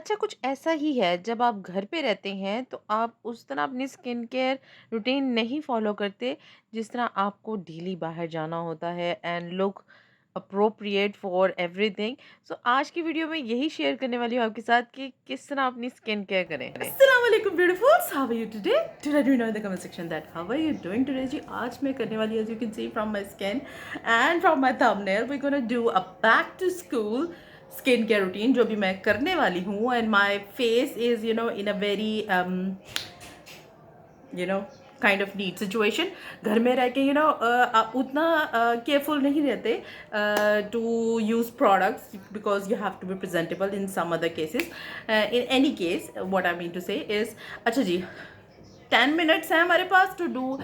अच्छा, कुछ ऐसा ही है जब आप घर पे रहते हैं तो आप उस तरह अपनी स्किन केयर रूटीन नहीं फॉलो करते जिस तरह आपको डेली बाहर जाना होता है and look appropriate for everything. So आज की वीडियो में यही शेयर करने वाली हूँ आपके साथ कि किस तरह अपनी स्किन केयर करें। Assalamu alaikum beautifuls. How are you today? Let me know in the comment section that how are you doing today जी। आज मैं करने वाली, as you can see from my skin and from my thumbnail, we're gonna do a back to school skin care routine जो भी मैं करने वाली हूँ। And my face is in a very kind of need situation. घर में रह के आप उतना केयरफुल नहीं रहते to use products because you have to be presentable in some other cases. In any case what I mean to say is, अच्छा जी, 10 मिनट्स हैं हमारे पास to do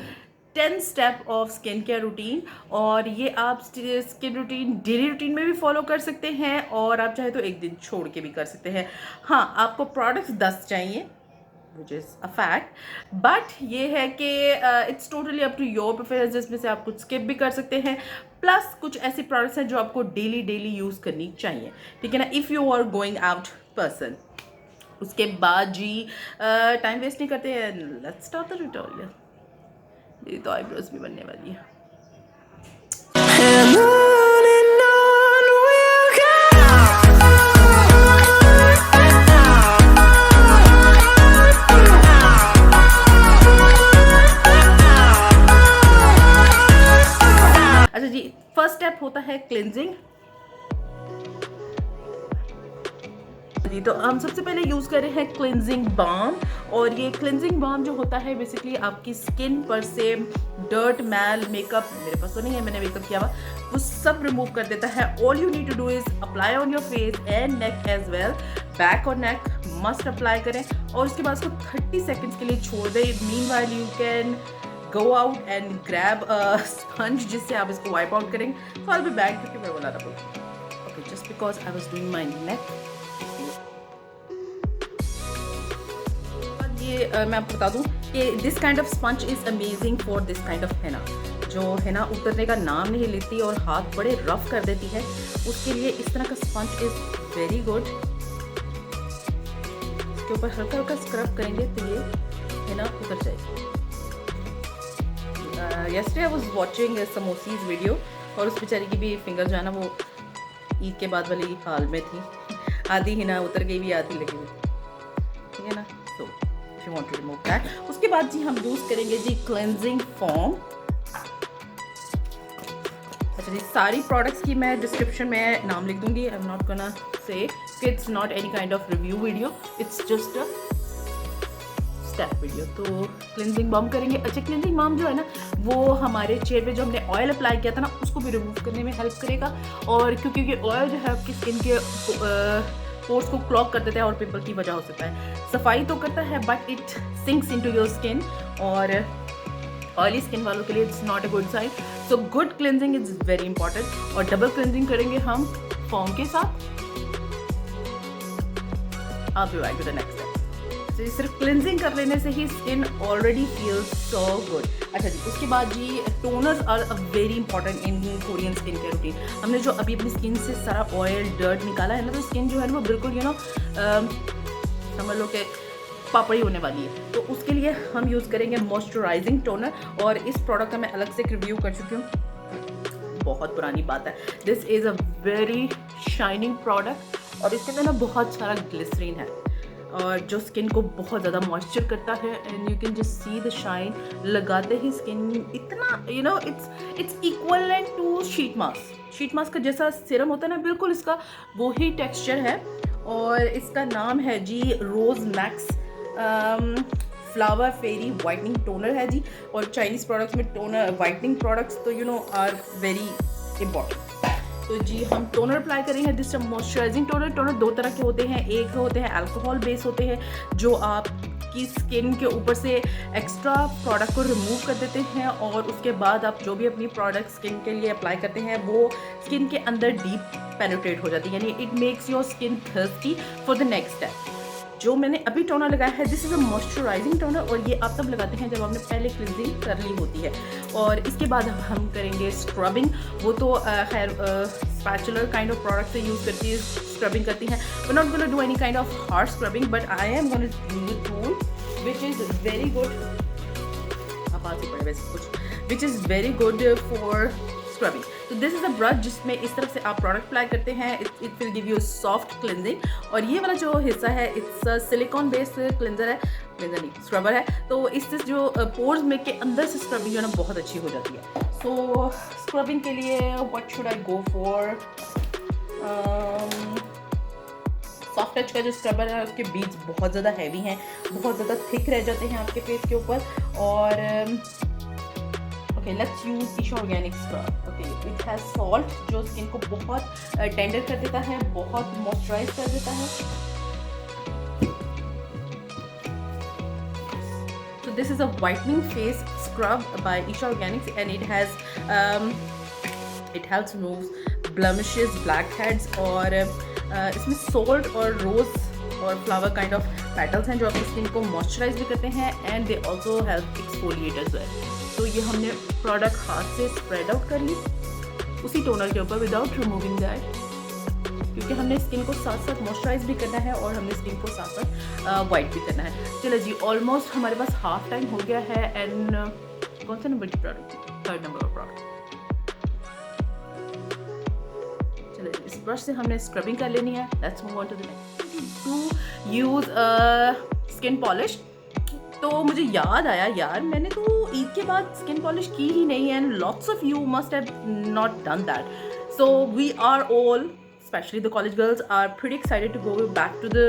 10 step of skin care routine. और ये आप स्किन रूटीन डेली रूटीन में भी फॉलो कर सकते हैं और आप चाहे तो एक दिन छोड़ के भी कर सकते हैं। हाँ, आपको प्रोडक्ट्स 10 चाहिए which is a fact, but ये है कि it's totally up to your preference, जिसमें से आप कुछ skip भी कर सकते हैं। प्लस कुछ ऐसी प्रोडक्ट्स हैं जो आपको डेली यूज़ करनी चाहिए, ठीक है ना, if you are going out person. उसके बाद जी टाइम वेस्ट नहीं करते हैं, लेट्स स्टार्ट द ट्यूटोरियल। मेरी तो आईब्रोज भी बनने वाली है। अच्छा जी, फर्स्ट स्टेप होता है क्लिनजिंग जी। तो हम सबसे पहले यूज़ कर रहे हैं क्लिनजिंग बाम। और ये क्लिनजिंग बाम जो होता है बेसिकली आपकी स्किन पर से डर्ट, मैल, मेकअप, मेरे पास तो नहीं है, मैंने मेकअप किया हुआ, वो सब रिमूव कर देता है। All you need to do is apply on your face and neck as well. Back और नेक मस्ट अप्लाई करें और उसके बाद उसको 30 सेकेंड्स के लिए छोड़ दें। Meanwhile you can go out and grab a sponge जिससे आप इसको wipe out करेंगे। So I'll be back क्योंकि मैं बोला था okay, just because I was doing my neck। ये मैं आपको बता दूं कि this kind of sponge is amazing for this kind of henna। जो henna उतरने का नाम नहीं लेती और हाथ बड़े रफ कर देती है, उसके लिए इस तरह का sponge is very good। इसके ऊपर हल्का हल्का स्क्रब करेंगे तो ये henna उतर जाएगी। yesterday I was watching समोसीज वीडियो और उस बेचारी की भी फिंगर जो है ना वो ईद के बाद वाली हाल में थी, आधी ही ना उतर गई भी, आधी लगी हुई, ठीक है ना। So if you want to remove that, उसके बाद जी हम यूज़ करेंगे जी क्लेंजिंग फोम। अच्छा जी, सारी प्रोडक्ट्स की मैं डिस्क्रिप्शन में नाम लिख दूंगी। I am not gonna say it's not any kind of review video, it's just a step video. तो क्लिनजिंग बाम करेंगे। अच्छा, क्लिनजिंग बाम जो है ना वो हमारे चेहरे पे जो हमने ऑयल अप्लाई किया था ना उसको भी रिमूव करने में हेल्प करेगा। और क्योंकि ये ऑयल जो है आपकी स्किन के पोर्स को क्लॉग कर देता है और पिंपल की वजह हो सकता है। सफाई तो करता है but it sinks into your skin और ऑयली स्किन वालों के लिए it's not a good sign. So good cleansing is very important. और डबल क्लिनजिंग करेंगे हम फोम के साथ। I'll be back to the next step। तो सिर्फ क्लिनजिंग कर लेने से ही skin already feels so good. अच्छा जी, उसके बाद जी toners are a very important in Korean skin care routine. हमने जो अभी अपनी स्किन से सारा ऑयल डर्ट निकाला है ना, तो स्किन जो है ना वो बिल्कुल समझ लो कि पापड़ी होने वाली है। तो उसके लिए हम यूज़ करेंगे मॉइस्चराइजिंग टोनर। और इस प्रोडक्ट का मैं अलग से एक रिव्यू कर चुकी हूँ, बहुत पुरानी बात है। This is a very shining product और इसके अंदर ना बहुत सारा ग्लिसरीन है और जो स्किन को बहुत ज़्यादा मॉइस्चर करता है। And you can just see the shine. लगाते ही स्किन इतना it's equivalent to sheet mask. Sheet mask का जैसा सीरम होता है ना, बिल्कुल इसका वो ही टेक्सचर है। और इसका नाम है जी रोज मैक्स फ्लावर फेरी वाइटनिंग टोनर है जी। और चाइनीज़ प्रोडक्ट्स में टोनर वाइटनिंग प्रोडक्ट्स तो आर वेरी इंपॉर्टेंट। तो जी हम टोनर अप्लाई करेंगे। दिस मॉइस्चराइजिंग टोनर दो तरह के होते हैं। एक होते हैं अल्कोहल बेस होते हैं जो आपकी स्किन के ऊपर से एक्स्ट्रा प्रोडक्ट को रिमूव कर देते हैं और उसके बाद आप जो भी अपनी प्रोडक्ट स्किन के लिए अप्लाई करते हैं वो स्किन के अंदर डीप पेनिट्रेट हो जाती है, यानी it makes your skin thirsty for the next step. जो मैंने अभी टोनर लगाया है this is a moisturising toner और ये आप तब लगाते हैं जब आपने पहले क्लिनजिंग कर ली होती है। और इसके बाद हम करेंगे स्क्रबिंग। वो तो खैर स्पैचुलर काइंड ऑफ प्रोडक्ट से यूज़ करती है, स्क्रबिंग करती हैं. We not gonna do any kind of hard scrubbing, but I am gonna use a tool which is very good. आप बात ही पड़े वैसे कुछ, which is very good for scrubbing. तो दिस इज़ अ ब्रश जिसमें इस तरफ से आप प्रोडक्ट अप्लाई करते हैं. It will give you soft cleansing. और ये वाला जो हिस्सा है इट्स सिलिकॉन बेस्ड क्लिनजर है, क्लिनजर नहीं स्क्रबर है. तो इससे जो पोर्स में के अंदर से स्क्रबिंग जो है ना बहुत अच्छी हो जाती है. सो स्क्रबिंग के लिए what should I go for? Soft touch का जो स्क्रबर है उसके बीट्स बहुत ज़्यादा हैवी हैं, बहुत ज़्यादा थिक रह जाते हैं आपके फेस के ऊपर. और okay, let's use Isha organic scrub. Okay, it has salt जो स्किन को बहुत टेंडर कर देता है, बहुत मॉइस्चराइज कर देता है. So this is a whitening face scrub by Isha Organics, and it has it helps remove blemishes, blackheads. और इसमें salt और rose और flower kind of petals हैं जो आपकी स्किन को मॉइस्चराइज भी करते हैं, and they also help exfoliate as well. तो ये हमने प्रोडक्ट हाथ से स्प्रेड आउट कर ली उसी टोनर के ऊपर विदाउट रिमूविंग दैट, क्योंकि हमने स्किन को साथ साथ मॉइस्चराइज भी करना है और हमने स्किन को साथ साथ वाइट भी करना है. चलो जी, ऑलमोस्ट हमारे पास हाफ टाइम हो गया है. एंड कौन सा नंबर की product? 3rd number of product. चलो जी, इस ब्रश से हमने स्क्रबिंग कर लेनी है. Let's move on to the next. To use skin polish. तो मुझे याद आया यार, मैंने तो ईद के बाद स्किन पॉलिश की ही नहीं. And lots of you must have not done that. So we are all, especially the college girls, are pretty excited to go back to the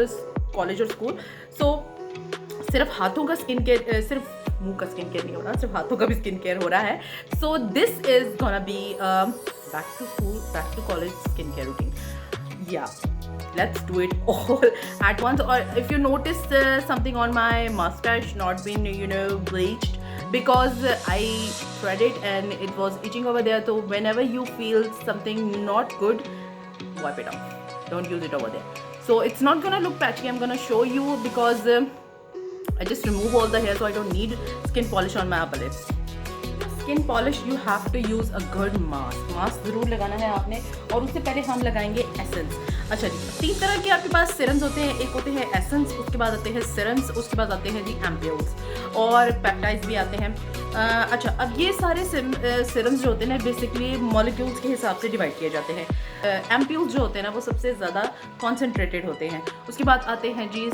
college or school. So सिर्फ हाथों का skin care, सिर्फ मुंह का skin care नहीं हो रहा, सिर्फ हाथों का भी स्किन केयर हो रहा है. So this is gonna be back to school, back to college skin care routine. Yeah, let's do it all at once. Or if you notice something on my mustache not been bleached, because I thread it and it was itching over there. So whenever you feel something not good, wipe it off. Don't use it over there. So it's not gonna look patchy. I'm gonna show you because I just remove all the hair, so I don't need skin polish on my upper lips. Skin polish, you have to use a good mask. Mask ज़रूर लगाना है आपने. और उससे पहले हम लगाएंगे essence. अच्छा जी, 3 तरह के आपके पास सिरम्स होते हैं. एक होते हैं एसेंस, उसके बाद आते हैं सिरम्स, उसके बाद आते हैं जी एम्प्यूल्स, और पेप्टाइड्स भी आते हैं. अच्छा, अब ये सारे सिरम्स जो होते हैं ना बेसिकली मॉलिक्यूल्स के हिसाब से डिवाइड किए जाते हैं. एम्प्यूल्स जो होते हैं ना वो सबसे ज़्यादा कॉन्सेंट्रेटेड होते हैं. उसके बाद आते हैं जी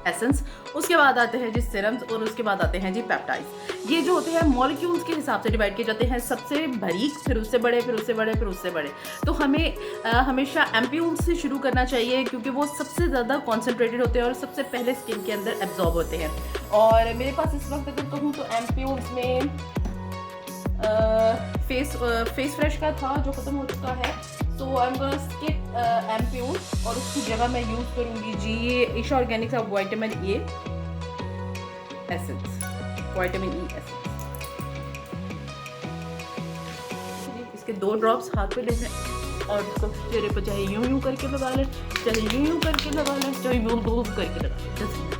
एसेंस, उसके बाद आते हैं जी सिरम्स, और उसके बाद आते हैं जी पेप्टाइड्स. ये जो होते हैं मॉलिक्यूल्स के हिसाब से डिवाइड किए जाते हैं, सबसे बारीक, फिर उससे बड़े, फिर उससे बड़े, फिर उससे बड़े. तो हमें हमेशा एम्प्यूल्स से शुरू करना चाहिए क्योंकि वो सबसे ज़्यादा कॉन्सेंट्रेटेड होते हैं और सबसे पहले स्किन के अंदर एब्जॉर्ब होते हैं. और मेरे पास इस वक्त अगर कहूँ तो एम्प्यूल्स में फेस फ्रेश का था जो ख़त्म हो चुका है. तो आई एम गोना स्किप एम्प्यूल और उसकी जगह मैं यूज़ करूँगी जी ये ईशा ऑर्गेनिक्स का vitamin E essence, vitamin E essence. इसके 2 ड्रॉप्स हाथ पे लेने और इसको चेहरे पर चाहे यूं करके लगा लें, चाहे यूं करके लगा लें, चाहे यूं करके लगा लें.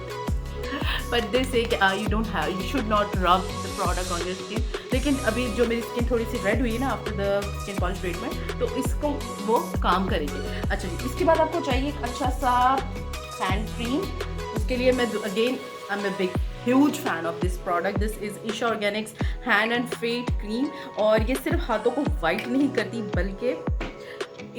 But they say you should not rub the product on your skin. लेकिन अभी जो मेरी स्किन थोड़ी सी रेड हुई है ना after the skin polish treatment, तो इसको वो काम करेंगे. अच्छा जी, इसके बाद आपको चाहिए एक अच्छा सा हैंड क्रीम. उसके लिए मैं again I am a big huge fan of this product. This is Isha organics hand and feet cream. और ये सिर्फ हाथों को वाइट नहीं करती बल्कि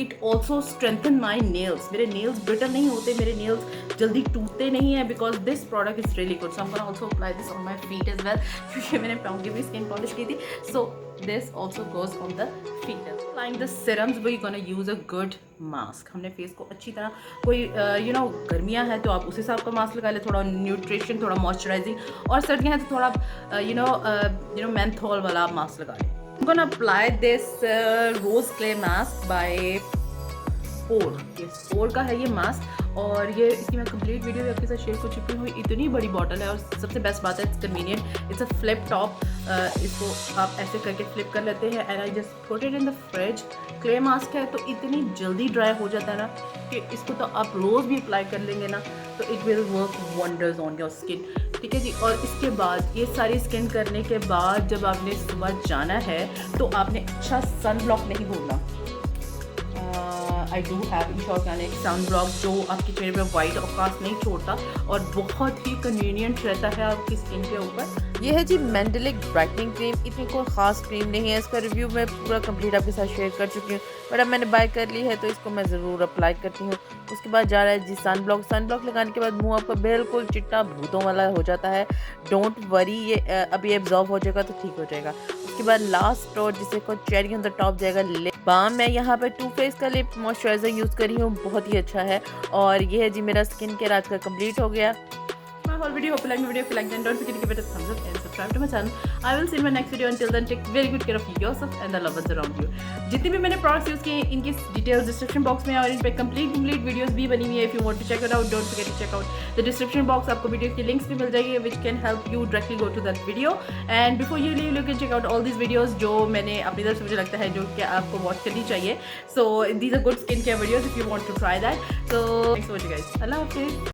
it also strengthen my nails. मेरे नेल्स ब्रिटल नहीं होते, मेरे नेल्स जल्दी टूटते नहीं हैं because this product is really good. So I am gonna also apply this on my feet as well क्योंकि मैंने पाँव की भी स्किन पॉलिश की थी. So this also goes on the feet. Applying the serums we gonna use a good mask. हमने face को अच्छी तरह, कोई गर्मियाँ हैं तो आप उस हिसाब का मास्क लगा लें, थोड़ा न्यूट्रिशन, थोड़ा मॉइस्चराइजिंग. और सर्दियाँ हैं तो थोड़ा मेंथोल वाला मास्क लगा लें. I'm gonna apply this rose clay mask by Pore. Yes, Pore का है ये मास्क. और ये इसकी मैं कंप्लीट वीडियो भी आपके साथ शेयर कर चुकी हूँ. इतनी बड़ी बॉटल है और सबसे बेस्ट बात है it's convenient. It's a flip top. इसको आप ऐसे करके फ्लिप कर लेते हैं and I just put it in the fridge. Clay mask है तो इतनी जल्दी ड्राई हो जाता है ना कि इसको तो आप रोज़ भी अप्लाई कर लेंगे ना तो it will work wonders on your skin. ठीक है जी। और इसके बाद ये सारी स्किन करने के बाद जब आपने सुबह जाना है तो आपने अच्छा सन ब्लॉक नहीं भूलना। I do have Isha organic sun block जो आपके चेहरे पे वाइट और कास्ट नहीं छोड़ता और बहुत ही कन्वीनियंट रहता है आपकी स्किन के ऊपर। ये है जी मेंडलिक ब्राइटनिंग क्रीम। इतनी कोई ख़ास क्रीम नहीं है, इसका रिव्यू मैं पूरा कंप्लीट आपके साथ शेयर कर चुकी हूँ, बट अब मैंने बाय कर ली है तो इसको मैं ज़रूर अप्लाई करती हूँ। उसके बाद जा रहा है जी सन ब्लॉक। सन ब्लॉक लगाने के बाद मुंह आपका बिल्कुल चिट्टा भूतों वाला हो जाता है। डोंट वरी, ये अभी एब्जॉर्ब हो जाएगा तो ठीक हो जाएगा। उसके बाद लास्ट और जिसे को चेरी ऑन द टॉप जाएगा लिप बाम। मैं यहाँ पे टू फेस का लिप मॉइस्चराइजर यूज़ करी हूँ, बहुत ही अच्छा है। और ये है जी मेरा स्किन केयर आज का कंप्लीट हो गया। My whole video, hope you like my video. If you like, then don't forget to give it a thumbs up and subscribe to my channel. I will see you in my next video. Until then, take very good care of yourself and the loved ones around you. जितने भी मैंने products use किए इनकी details description box में और इन पे complete videos भी बनी हुई है। If you want to check it out, don't forget to check out the description box. आपको वीडियो की लिंक्स भी मिल जाएगी which can help you directly go to that video. And before you leave, you can check out all these videos जो मैंने अपनी तरफ से मुझे लगता है जो कि आपको वॉच करनी चाहिए. So these are good skincare videos if you want to try that. So thanks for watching guys. Allah Hafiz.